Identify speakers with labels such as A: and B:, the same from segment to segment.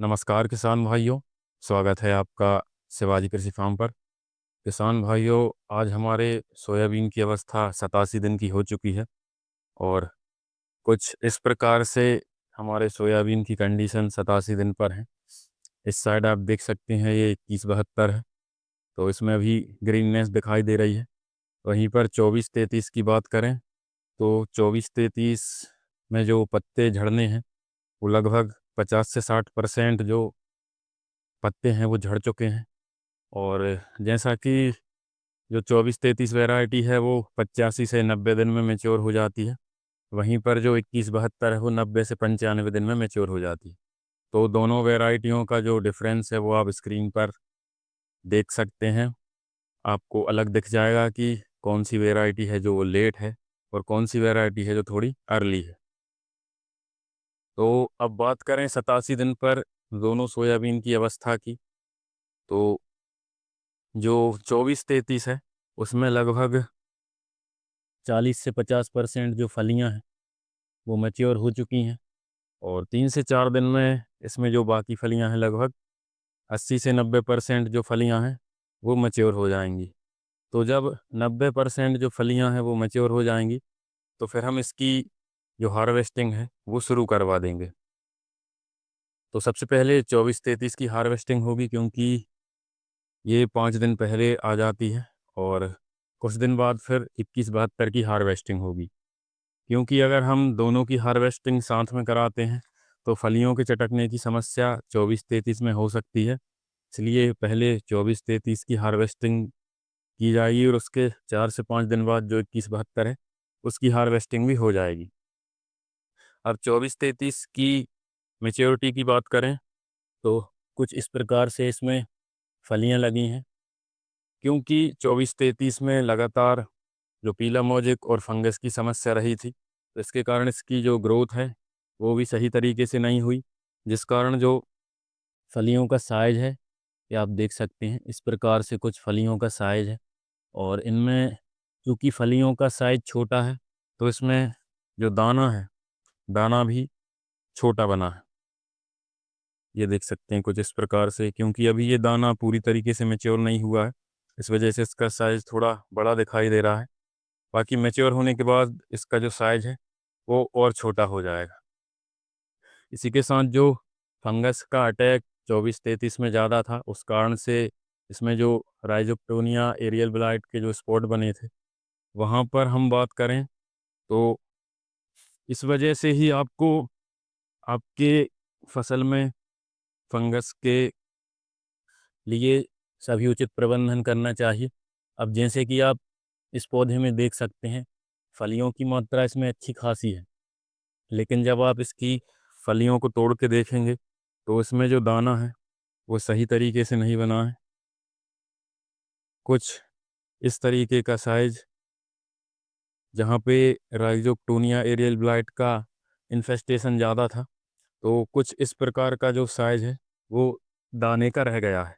A: नमस्कार किसान भाइयों। स्वागत है आपका शिवाजी कृषि फार्म पर। किसान भाइयों, आज हमारे सोयाबीन की अवस्था 87 दिन की हो चुकी है और कुछ इस प्रकार से हमारे सोयाबीन की कंडीशन 87 दिन पर है। इस साइड आप देख सकते हैं ये 2172 है, तो इसमें अभी ग्रीननेस दिखाई दे रही है। वहीं पर 2433 की बात करें तो 2433 में जो पत्ते झड़ने हैं वो लगभग 50 से 60% जो पत्ते हैं वो झड़ चुके हैं। और जैसा कि जो 2433 वैरायटी है वो 85 से 90 दिन में मैच्योर हो जाती है, वहीं पर जो 2172 है वो 90 से 95 दिन में मैच्योर हो जाती है। तो दोनों वैरायटियों का जो डिफरेंस है वो आप स्क्रीन पर देख सकते हैं। आपको अलग दिख जाएगा कि कौन सी वैरायटी है जो लेट है और कौन सी वैरायटी है जो थोड़ी अर्ली है। तो अब बात करें 87 दिन पर दोनों सोयाबीन की अवस्था की, तो जो 2433 है उसमें लगभग 40 से 50% जो फलियां हैं वो मैच्योर हो चुकी हैं और 3 से 4 दिन में इसमें जो बाकी फलियां हैं लगभग 80 से 90% जो फलियां हैं वो मैच्योर हो जाएंगी। तो जब 90% जो फलियां हैं वो मैच्योर हो जाएंगी तो फिर हम इसकी जो हार्वेस्टिंग है वो शुरू करवा देंगे। तो सबसे पहले 2433 की हार्वेस्टिंग होगी, क्योंकि ये 5 दिन पहले आ जाती है और कुछ दिन बाद फिर 2172 की हार्वेस्टिंग होगी। क्योंकि अगर हम दोनों की हार्वेस्टिंग साथ में कराते हैं तो फलियों के चटकने की समस्या 2433 में हो सकती है। इसलिए पहले 2433 की हार्वेस्टिंग की जाएगी और उसके 4 से 5 दिन बाद जो 2172 है उसकी हार्वेस्टिंग भी हो जाएगी। अब 2433 की मेच्योरिटी की बात करें तो कुछ इस प्रकार से इसमें फलियां लगी हैं। क्योंकि 2433 में लगातार जो पीला मोज़ेक और फंगस की समस्या रही थी, तो इसके कारण इसकी जो ग्रोथ है वो भी सही तरीके से नहीं हुई, जिस कारण जो फलियों का साइज़ है ये आप देख सकते हैं। इस प्रकार से कुछ फलियों का साइज़ है और इनमें चूँकि फलियों का साइज़ छोटा है तो इसमें जो दाना है, दाना भी छोटा बना है। ये देख सकते हैं कुछ इस प्रकार से, क्योंकि अभी ये दाना पूरी तरीके से मैच्योर नहीं हुआ है, इस वजह से इसका साइज़ थोड़ा बड़ा दिखाई दे रहा है। बाकी मैच्योर होने के बाद इसका जो साइज़ है वो और छोटा हो जाएगा। इसी के साथ जो फंगस का अटैक 2433 में ज़्यादा था, उस कारण से इसमें जो राइज़ोप्टोनिया एरियल ब्लाइट के जो स्पॉट बने थे, वहाँ पर हम बात करें तो इस वजह से ही आपको आपके फसल में फंगस के लिए सभी उचित प्रबंधन करना चाहिए। अब जैसे कि आप इस पौधे में देख सकते हैं, फलियों की मात्रा इसमें अच्छी खासी है, लेकिन जब आप इसकी फलियों को तोड़ के देखेंगे तो इसमें जो दाना है वो सही तरीके से नहीं बना है। कुछ इस तरीके का साइज़, जहाँ पे राइज़ोप्टोनिया एरियल ब्लाइट का इन्फेस्टेशन ज़्यादा था, तो कुछ इस प्रकार का जो साइज़ है वो दाने का रह गया है।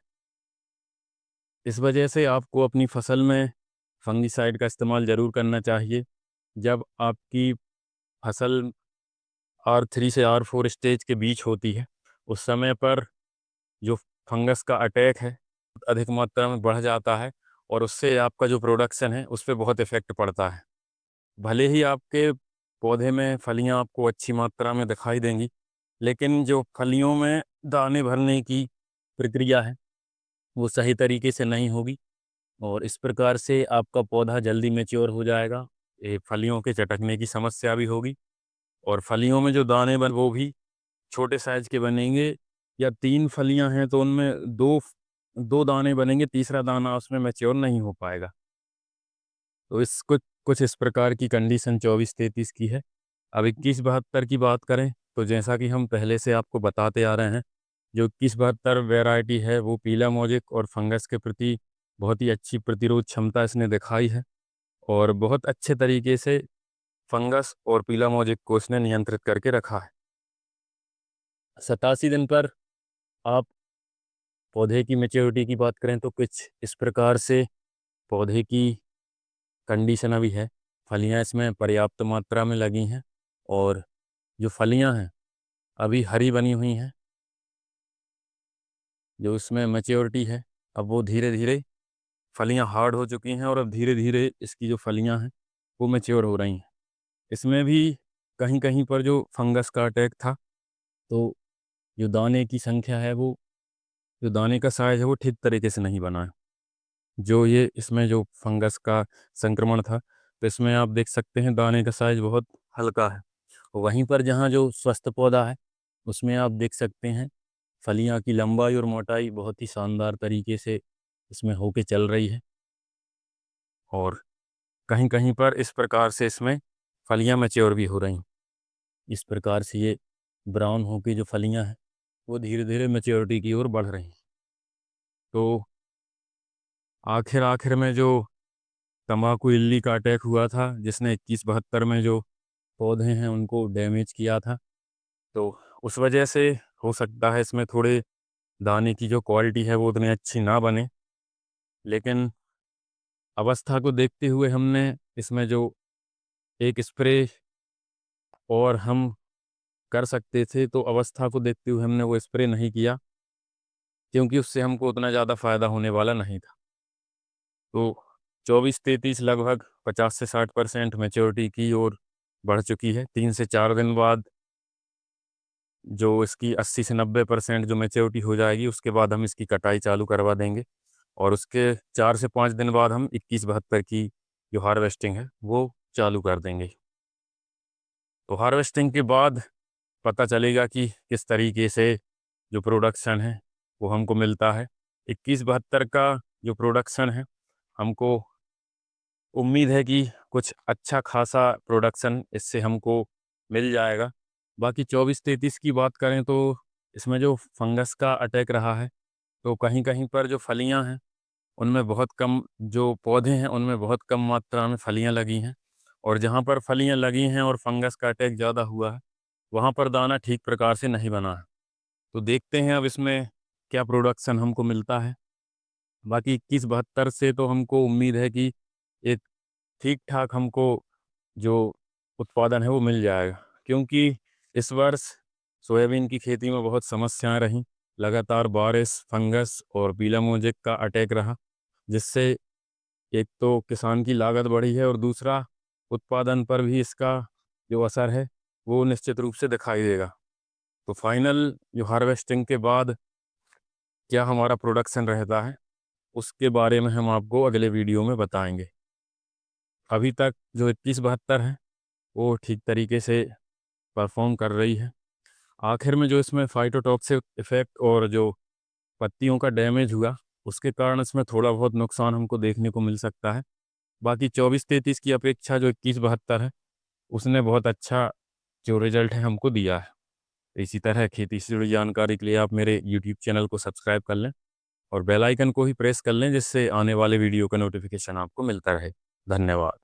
A: इस वजह से आपको अपनी फसल में फंगिसाइड का इस्तेमाल ज़रूर करना चाहिए। जब आपकी फसल R3 से R4 स्टेज के बीच होती है, उस समय पर जो फंगस का अटैक है अधिक मात्रा में बढ़ जाता है और उससे आपका जो प्रोडक्शन है उस पे बहुत इफ़ेक्ट पड़ता है। भले ही आपके पौधे में फलियां आपको अच्छी मात्रा में दिखाई देंगी, लेकिन जो फलियों में दाने भरने की प्रक्रिया है वो सही तरीके से नहीं होगी और इस प्रकार से आपका पौधा जल्दी मैच्योर हो जाएगा। ये फलियों के चटकने की समस्या भी होगी और फलियों में जो दाने बन वो भी छोटे साइज़ के बनेंगे। या 3 फलियाँ हैं तो उनमें 2 दाने बनेंगे, तीसरा दाना उसमें मैच्योर नहीं हो पाएगा। तो इस कुछ कुछ इस प्रकार की कंडीशन 2433 की है। अब 2172 की बात करें तो जैसा कि हम पहले से आपको बताते आ रहे हैं, जो 2172 वैरायटी है वो पीला मोज़ेक और फंगस के प्रति बहुत ही अच्छी प्रतिरोध क्षमता इसने दिखाई है और बहुत अच्छे तरीके से फंगस और पीला मोज़ेक को इसने नियंत्रित करके रखा है। 87 दिन पर आप पौधे की मैच्योरिटी की बात करें तो कुछ इस प्रकार से पौधे की कंडीशन अभी है। फलियां इसमें पर्याप्त मात्रा में लगी हैं और जो फलियां हैं अभी हरी बनी हुई हैं जो इसमें मैच्योरिटी है, अब वो धीरे धीरे फलियां हार्ड हो चुकी हैं और अब धीरे धीरे इसकी जो फलियां हैं वो मैच्योर हो रही हैं। इसमें भी कहीं कहीं पर जो फंगस का अटैक था, तो जो दाने की संख्या है वो, जो दाने का साइज है वो ठीक तरीके से नहीं बना है। जो ये इसमें जो फंगस का संक्रमण था, तो इसमें आप देख सकते हैं दाने का साइज बहुत हल्का है। वहीं पर जहाँ जो स्वस्थ पौधा है उसमें आप देख सकते हैं फलियां की लंबाई और मोटाई बहुत ही शानदार तरीके से इसमें होके चल रही है। और कहीं कहीं पर इस प्रकार से इसमें फलियां मैच्योर भी हो रही हैं। इस प्रकार से ये ब्राउन होके जो फलियां हैं वो धीरे धीरे मैच्योरिटी की ओर बढ़ रही हैं। तो आखिर आखिर में जो तंबाकू इल्ली का अटैक हुआ था, जिसने 2172 में जो पौधे हैं उनको डैमेज किया था, तो उस वजह से हो सकता है इसमें थोड़े दाने की जो क्वालिटी है वो उतनी अच्छी ना बने। लेकिन अवस्था को देखते हुए हमने इसमें जो एक स्प्रे और हम कर सकते थे, तो अवस्था को देखते हुए हमने वो स्प्रे नहीं किया, क्योंकि उससे हमको उतना ज़्यादा फ़ायदा होने वाला नहीं था। तो 24-33 लगभग 50 से 60% मैच्योरिटी की ओर बढ़ चुकी है। 3 से 4 दिन बाद जो इसकी 80 से 90% जो मैच्योरिटी हो जाएगी, उसके बाद हम इसकी कटाई चालू करवा देंगे और उसके 4 से 5 दिन बाद हम 2172 की जो हार्वेस्टिंग है वो चालू कर देंगे। तो हार्वेस्टिंग के बाद पता चलेगा कि किस तरीके से जो प्रोडक्शन है वो हमको मिलता है। 2172 का जो प्रोडक्शन है, हमको उम्मीद है कि कुछ अच्छा खासा प्रोडक्शन इससे हमको मिल जाएगा। बाकी 24-33 की बात करें तो इसमें जो फंगस का अटैक रहा है, तो कहीं कहीं पर जो फलियां हैं उनमें बहुत कम, जो पौधे हैं उनमें बहुत कम मात्रा में फलियां लगी हैं। और जहाँ पर फलियां लगी हैं और फंगस का अटैक ज़्यादा हुआ है, वहाँ पर दाना ठीक प्रकार से नहीं बना है। तो देखते हैं अब इसमें क्या प्रोडक्शन हमको मिलता है। बाकी 2172 से तो हमको उम्मीद है कि एक ठीक ठाक हमको जो उत्पादन है वो मिल जाएगा, क्योंकि इस वर्ष सोयाबीन की खेती में बहुत समस्याएं रहीं। लगातार बारिश, फंगस और पीला मोजेक का अटैक रहा, जिससे एक तो किसान की लागत बढ़ी है और दूसरा उत्पादन पर भी इसका जो असर है वो निश्चित रूप से दिखाई देगा। तो फाइनल जो हार्वेस्टिंग के बाद क्या हमारा प्रोडक्शन रहता है, उसके बारे में हम आपको अगले वीडियो में बताएंगे। अभी तक जो 2172 है वो ठीक तरीके से परफॉर्म कर रही है। आखिर में जो इसमें फाइटोटॉक्सिक इफ़ेक्ट और जो पत्तियों का डैमेज हुआ, उसके कारण इसमें थोड़ा बहुत नुकसान हमको देखने को मिल सकता है। बाकी 24-33 की अपेक्षा जो 2172 है उसने बहुत अच्छा जो रिजल्ट है हमको दिया है। इसी तरह खेती से जुड़ी जानकारी के लिए आप मेरे यूट्यूब चैनल को सब्सक्राइब कर लें और बेल आइकन को ही प्रेस कर लें, जिससे आने वाले वीडियो का नोटिफिकेशन आपको मिलता रहे। धन्यवाद।